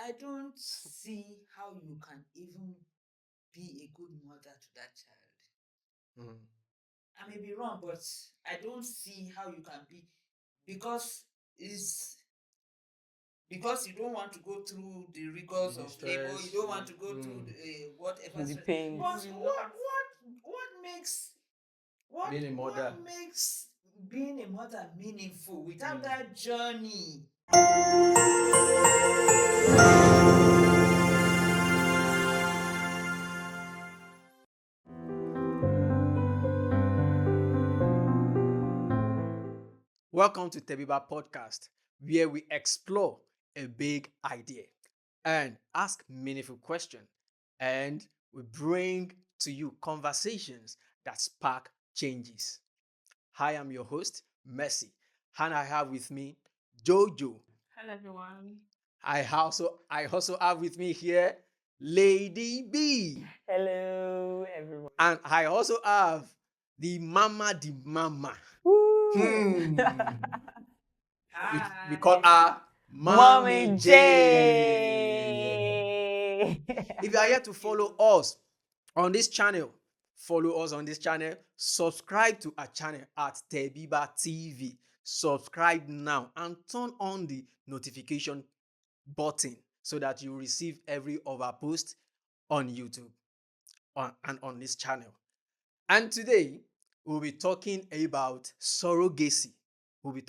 I don't see how you can even be a good mother to that child. I may be wrong, but I don't see how you can be, because is because you don't want to go through the rigors of labor, you don't want to go through whatever The stress. pains. But what makes Being a mother. what makes being a mother meaningful without that journey? Welcome to TEBEBA podcast, where we explore a big idea and ask meaningful questions, and we bring to you conversations that spark changes. Hi, I'm your host, Mercy, and I have with me Jojo. Hello, everyone. I also have with me here Lady B. Hello, everyone. And I also have the Mama. Woo! We call her Mommy Mommy J. J. If you are here to follow us on this channel, subscribe to our channel at TEBEBA TV. Subscribe now and turn on the notification button so that you receive every of our posts on YouTube and on this channel. And today, we'll be talking about surrogacy. We've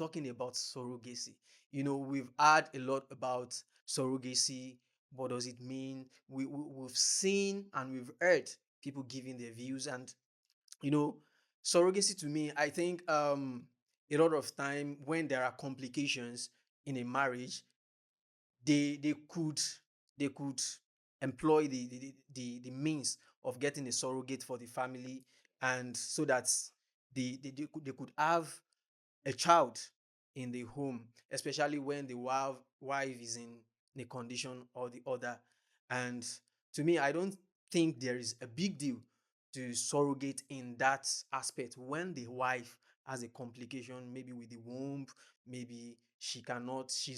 heard a lot about surrogacy. What does it mean? We've seen and we've heard people giving their views. And, surrogacy to me, I think a lot of time when there are complications in a marriage, they could employ the means of getting a surrogate for the family, and so that they could have a child in the home, especially when the wife is in a condition or the other. And to me, I don't think there is a big deal to surrogate in that aspect when the wife has a complication, maybe with the womb, maybe she's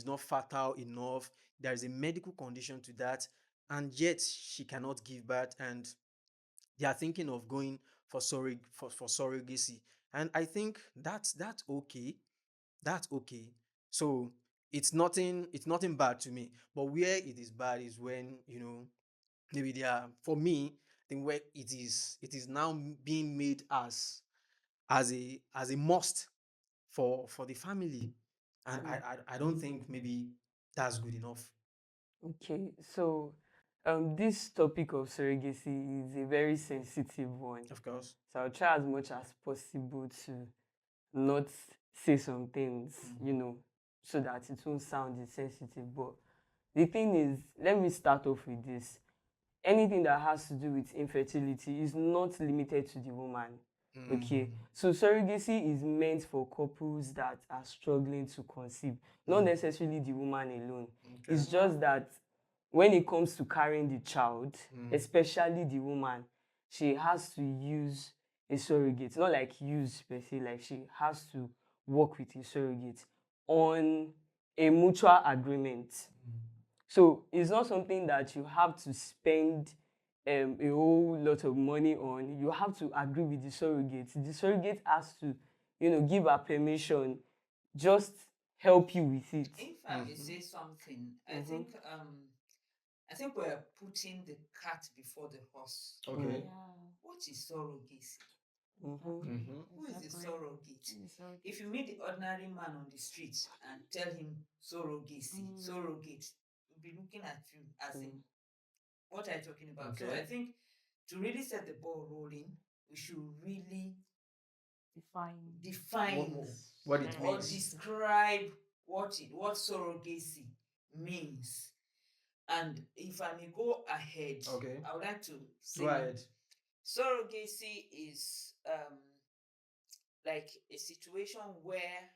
not fertile enough, there is a medical condition to that, and yet she cannot give birth, and they are thinking of going for surrogacy. And I think that's okay. That's okay. So it's nothing bad to me. But where it is bad is when, maybe they are, for me, I think where it is now being made as a must for the family. And I don't think maybe that's good enough. Okay, so this topic of surrogacy is a very sensitive one. Of course. So I'll try as much as possible to not say some things, so that it won't sound insensitive. But the thing is, let me start off with this. Anything that has to do with infertility is not limited to the woman. Okay, so surrogacy is meant for couples that are struggling to conceive, not necessarily the woman alone. Okay. It's just that when it comes to carrying the child, especially the woman, she has to use a surrogate. Not like use per se, like she has to work with a surrogate on a mutual agreement. So it's not something that you have to spend a whole lot of money on. You have to agree with the surrogate. The surrogate has to, give her permission, just help you with it. If I may say something, I think we're putting the cart before the horse. Okay. What is surrogacy? Mm-hmm. Who is the surrogate? If you meet the ordinary man on the street and tell him surrogacy, surrogate, will be looking at you as in, what are you talking about? So Okay. I think to really set the ball rolling, we should really define What it or means. describe what surrogacy means. And if I may go ahead, Okay. I would like to say Go ahead. surrogacy is like a situation where,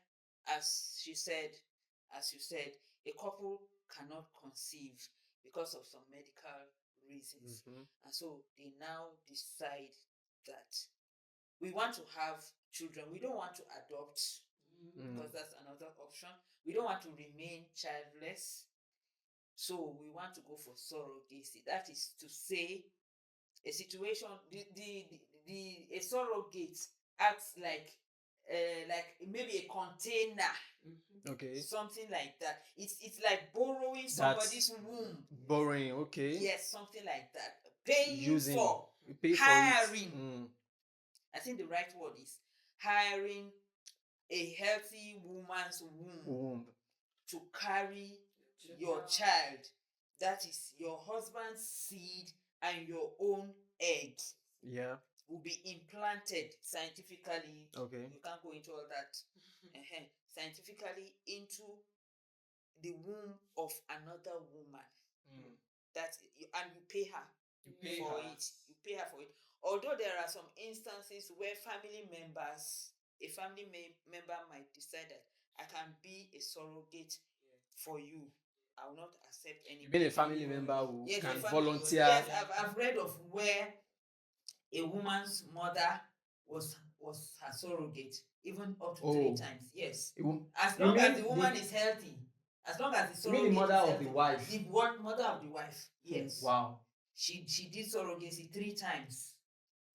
as you said, a couple cannot conceive because of some medical reasons. And so they now decide that we want to have children. We don't want to adopt, because that's another option. We don't want to remain childless. So we want to go for surrogacy. That is to say, a situation, a surrogate acts like maybe a container, Okay. something like that. It's like borrowing somebody's womb. Borrowing. Okay. Yes, something like that. Paying Using. for, You pay for hiring. it. I think the right word is hiring a healthy woman's womb to carry your child. That is your husband's seed and your own egg. Yeah. Will be implanted scientifically. Okay. You can't go into all that. Scientifically into the womb of another woman. That's, and you pay her for it. You pay her for it. Although there are some instances where a family member might decide that I can be a surrogate for you. I will not accept any. Being a family member who can volunteer. Yes, I've read of where a woman's mother was her surrogate, even up to 3 times. Yes. As long as the woman is healthy, as long as the surrogate the mother is of healthy, the wife? The mother of the wife, yes. Wow. She did surrogacy 3 times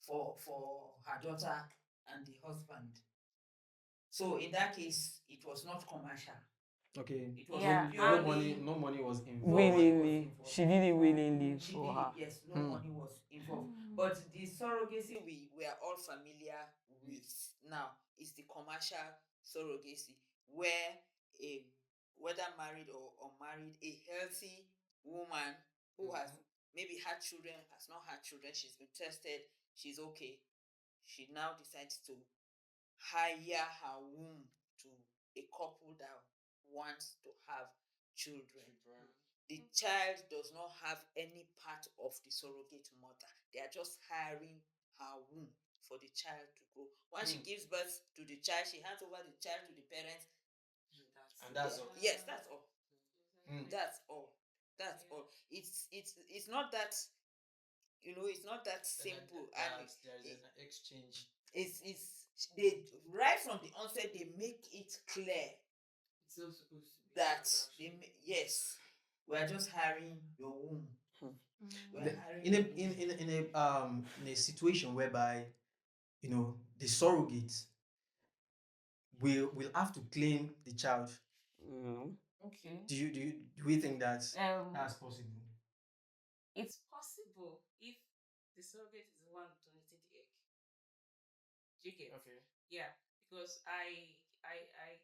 for her daughter and the husband. So in that case, it was not commercial. Okay. It was purely no money was involved. Willingly. She did it willingly She for did her. it, yes, no money was involved. But the surrogacy we are all familiar with now is the commercial surrogacy, where whether married or unmarried, a healthy woman who has maybe had children, has not had children, she's been tested, she's okay. She now decides to hire her womb to a couple that wants to have children. The child does not have any part of the surrogate mother. They are just hiring her womb for the child to grow. Once she gives birth to the child, she hands over the child to the parents. And that's all. Yes, that's all. That's all. That's all. It's not that, it's not that simple. And there is an exchange. It's they, right from the onset, they make it clear that yes, we are just hiring your womb. In a situation whereby the surrogate will have to claim the child. Okay. Do we think that that's possible? It's possible if the surrogate is the one donating the egg. Do you get? Okay. Yeah, because I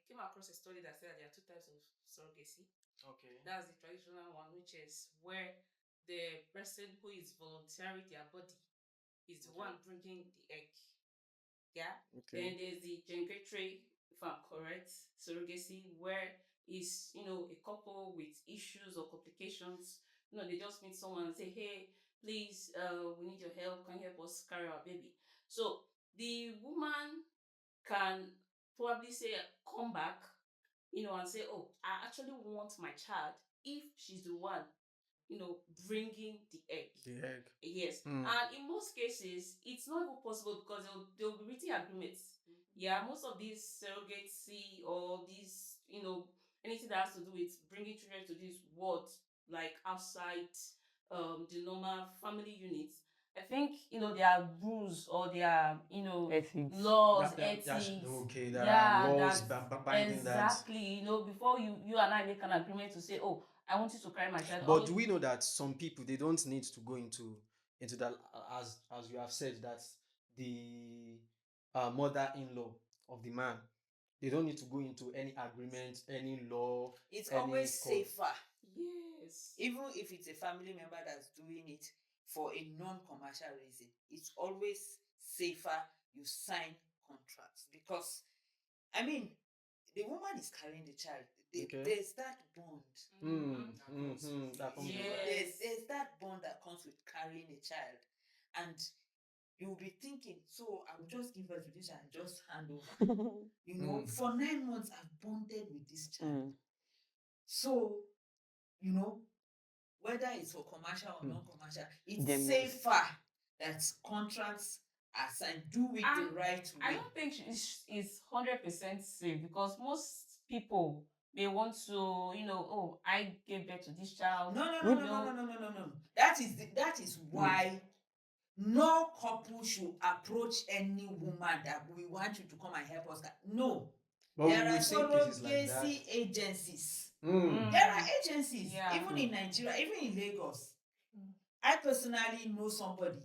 came across a study that said that there are 2 types of surrogacy. Okay. That's the traditional one, which is where the person who is volunteering their body is the one bringing the egg. Yeah. Okay. Then there's the gengatory, if I'm correct, surrogacy, where is a couple with issues or complications. They just meet someone and say, "Hey, please, we need your help. Can you help us carry our baby?" So the woman can probably say, "Come back," and say, "Oh, I actually want my child," if she's the one bringing the egg. The egg. Yes. And in most cases, it's not even possible because there'll be written agreements. Yeah, most of these surrogacy or these, anything that has to do with bringing children to this world, like outside the normal family units, I think, there are rules or there are, Ethics. laws, That's ethics. okay. There are laws binding that. Exactly. Before you and I make an agreement to say, "Oh, I want you to carry my child." But do we know that some people, they don't need to go into that, as you have said, that the mother-in-law of the man, they don't need to go into any agreement, any law. It's any always safer. Yes. Even if it's a family member that's doing it for a non-commercial reason, it's always safer you sign contracts, because the woman is carrying the child. Okay. There's that bond. That comes with that. Yes. There's that bond that comes with carrying a child, and you'll be thinking, so I will just give birth to this and just hand over. For 9 months I've bonded with this child. So, whether it's for commercial or non-commercial, it's safer that contracts are signed. Do it the right way. I don't think it's 100% safe, because most people may want to, oh, I gave birth to this child. No, no, no, Would- no, no, no, no, no, no, no. That is why no couple should approach any woman that we want you to come and help us. No. But There are we've seen cases like that. surrogacy agencies. Mm. There are agencies, Yeah. even in Nigeria, even in Lagos. Mm. I personally know somebody.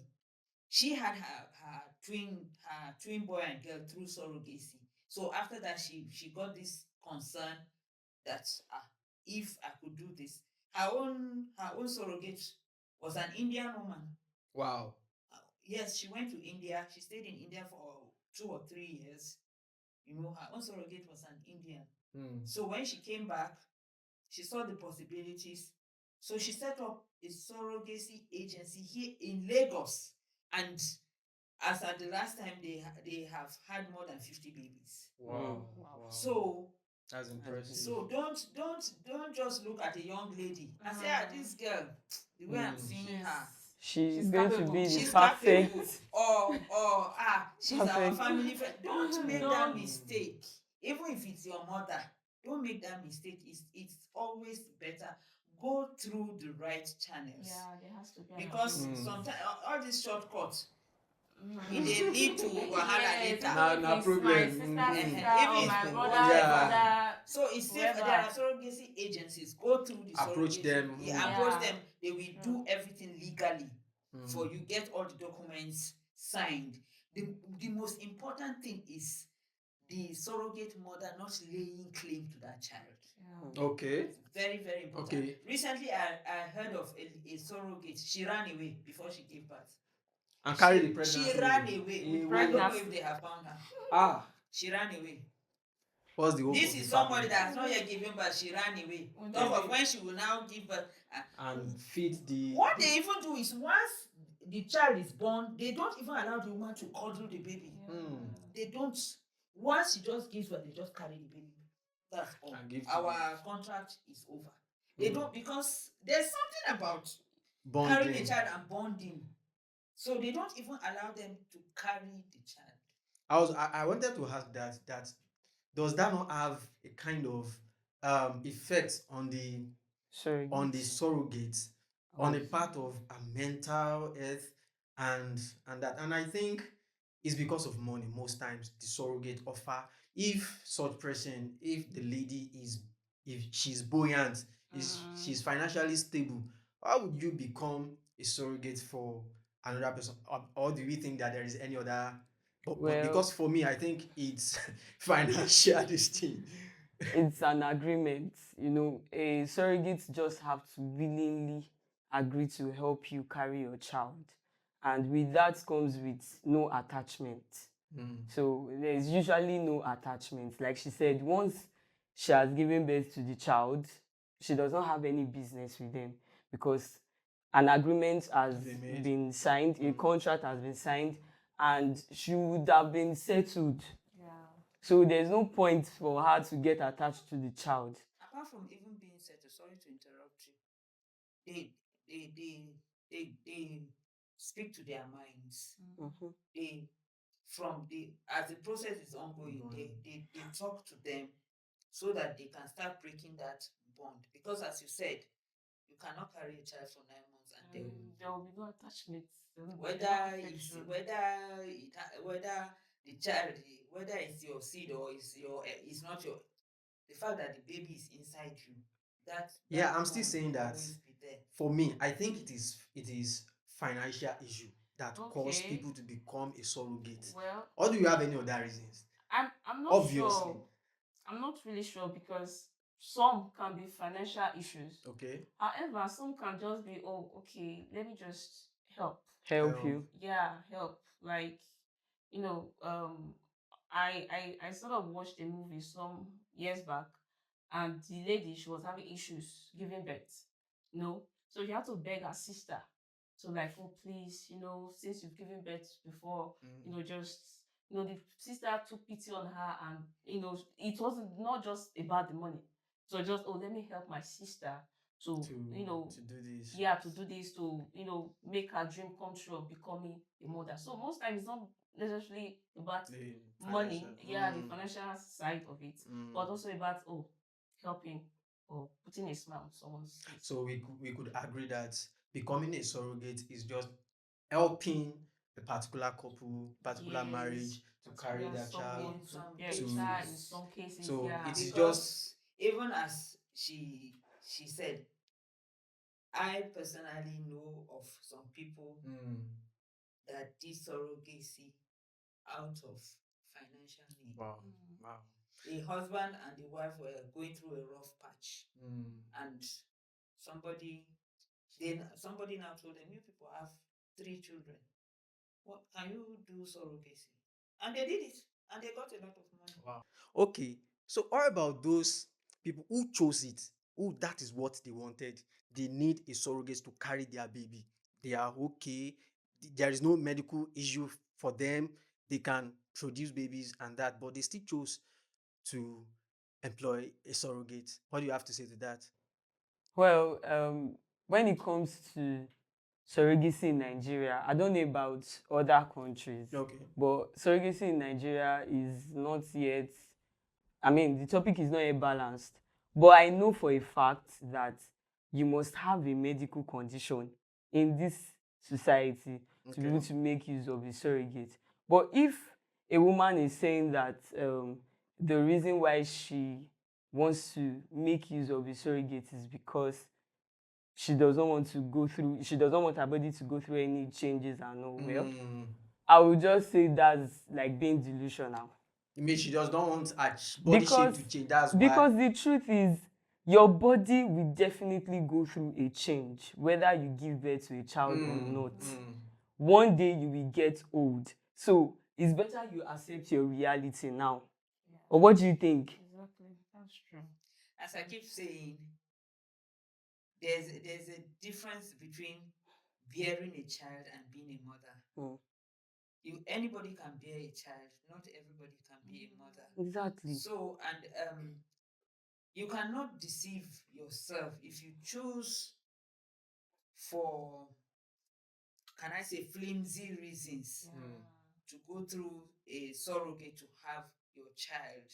She had her twin boy and girl through surrogacy. So after that, she got this concern that if I could do this, her own surrogate was an Indian woman. Wow. Yes, she went to India. She stayed in India for 2 or 3 years. Her own surrogate was an Indian. Mm. So when she came back, she saw the possibilities. So she set up a surrogacy agency here in Lagos. And as at the last time, they have had more than 50 babies. Wow. Wow. So That's impressive. so don't just look at a young lady and say, this girl, the way I'm seeing her, she's going to capable. be the she's perfect. capable, or she's our Perfect. family friend. Don't make that Don't. mistake. Even if it's your mother, don't make that mistake. It's always better. Go through the right channels. Yeah, there has to be an Because agreement. sometimes all these shortcuts, Mhm. it dey lead to wahala Yes, later. Na- even na if it's problem. my sister, Mhm. sister, Even or if my it's brother, whatever. brother. So it's safe. Whoever. There are surrogacy agencies. Go through the Approach surrogacy. them. Approach Yeah. them. They will do everything legally for you. Get all the documents signed. The most important thing is the surrogate mother not laying claim to that child. Yeah. Okay. It's very, very important. Okay. Recently, I heard of a surrogate. She ran away before she gave birth. And carry the pregnancy. She ran away. I don't know Pregnancy. if they have found her. Ah. She ran away. What's the hope This of is the somebody family? that has not yet given birth. She ran away. Okay. Talk of when she will now give birth. And feed the. What they even do is once the child is born, they don't even allow the woman to cuddle the baby. They don't. Once she just gives birth, they just carry the baby. That's all. And give to Our contract is over. They don't, because there's something about carrying a bonding. child and bonding. So they don't even allow them to carry the child. I wanted to ask that does that not have a kind of effect on the surrogate on a part of a mental health and I think it's because of money. Most times the surrogate offer, if such person, if the lady is, if she's buoyant, is she's financially stable, why would you become a surrogate for another person? Or do we think that there is any other but because for me I think it's financial this thing. It's an agreement. A surrogate just have to willingly agree to help you carry your child, and with that comes with no attachment. So there's usually no attachment. Like she said, once she has given birth to the child, she does not have any business with them, because an agreement has been signed, a contract has been signed, and she would have been settled. Yeah. So there's no point for her to get attached to the child. Apart from even being settled, sorry to interrupt you, they speak to their minds. They as the process is ongoing, they talk to them so that they can start breaking that bond. Because as you said, you cannot carry a child for 9 months and then There will be no attachment. whether the child, whether it's your seed or it's not your, the fact that the baby is inside you, that I'm still saying that for me I think it is financial issue that cause people to become a surrogate. Well, or do you have any other reasons? I'm not Obviously. sure. I'm not really sure, because some can be financial issues. Okay. However, some can just be, oh, okay, let me just help. Help you. Yeah, help. Like, I sort of watched a movie some years back, and the lady, she was having issues giving birth. So she had to beg her sister to, like, oh please, since you've given birth before, just, the sister took pity on her, and it wasn't not just about the money. So just, oh, let me help my sister to do this. yeah, to do this, to make her dream come true of becoming a mother. So most times it's not necessarily about The money, financial. the financial side of it, but also about, oh, helping or putting a smile on someone's face. So we could agree that becoming a surrogate is just helping a particular couple, particular marriage to carry Particular their child someone In to some bear a to. child in cases, some cases, So yeah. it's just. because even as she said, I personally know of some people that did surrogacy out of financial need. Wow. Mm. Wow. The husband and the wife were going through a rough patch, and somebody somebody now told them, "You people have 3 children. What can you do surrogacy?" And they did it, and they got a lot of money. Wow. Okay. So what about those people who chose it? Who that is what they wanted. They need a surrogate to carry their baby. They are okay. There is no medical issue for them. They can produce babies and that, but they still chose to employ a surrogate. What do you have to say to that? Well, when it comes to surrogacy in Nigeria, I don't know about other countries, Okay. but surrogacy in Nigeria is not yet, I mean, the topic is not yet balanced. But I know for a fact that you must have a medical condition in this society to be Okay. able to make use of a surrogate. But if a woman is saying that the reason why she wants to make use of a surrogate is because she doesn't want her body to go through any changes and all, well, I would just say that's like being delusional. You mean she just don't want her body shape because to change? That's why. because the truth is your body will definitely go through a change whether you give birth to a child or not. One day you will get old, so it's better you accept your reality now. Yeah. Or what do you think? Exactly. That's true. As I keep saying, there's a difference between bearing a child and being a mother. Anybody can bear a child, not everybody can be a mother. Exactly. So, and you cannot deceive yourself if you choose for, can I say, flimsy reasons to go through a surrogate to have your child.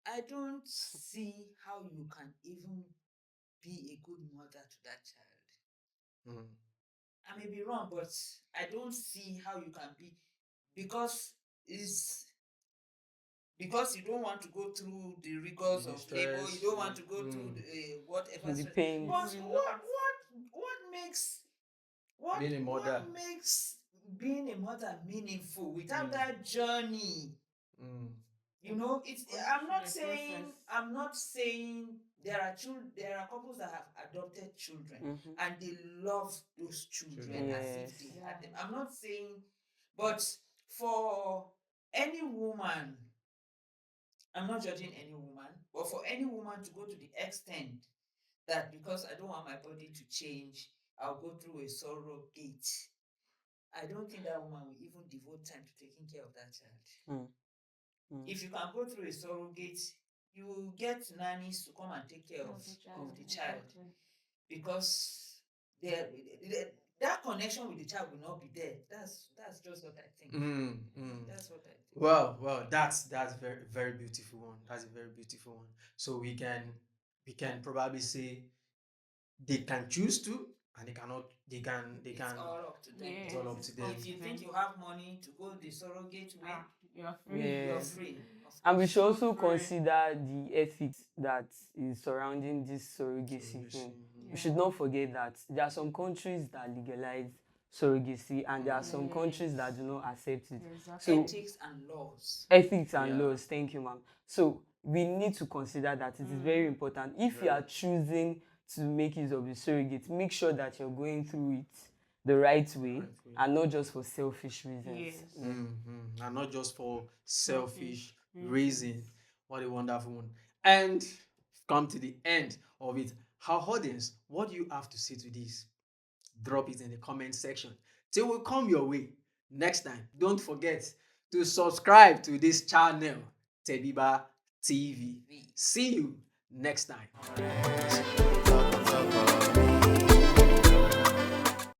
I don't see how you can even be a good mother to that child. I may be wrong, but I don't see how you can be, because is because you don't want to go through the rigors The of labor, you stress, don't want to go through whatever The stress. pains. But what being a mother. what makes being a mother meaningful without that journey? It's I'm not saying there are couples that have adopted children and they love those children as if they had them. I'm not saying, but for any woman, I'm not judging any woman, but for any woman to go to the extent that because I don't want my body to change, I'll go through a surrogate, I don't think that woman will even devote time to taking care of that child. If you can go through a surrogate, you will get nannies to come and take care of the child, because that connection with the child will not be there. That's just what I think. That's what I think. Well, that's very very beautiful one. That's a very beautiful one. So we can probably say they can choose to, and they cannot. They can. It's all up to them. It's all up to them. If you think you have money to go the surrogate way, you're free. Yeah. you're free. Of And we course. should also Free. consider the ethics that is surrounding this surrogacy thing. We should not forget that there are some countries that legalize surrogacy and there are some countries that do not accept it. So Ethics and laws. ethics and laws, thank you, ma'am. So we need to consider that it is very important. If you are choosing to make use of the surrogate, make sure that you're going through it the right way and not just for selfish reasons. Yes. And not just for selfish reason. What a wonderful one. And come to the end of it. Our audience, what do you have to say to this? Drop it in the comment section. Till we come your way next time. Don't forget to subscribe to this channel, TEBEBA TV. See you next time.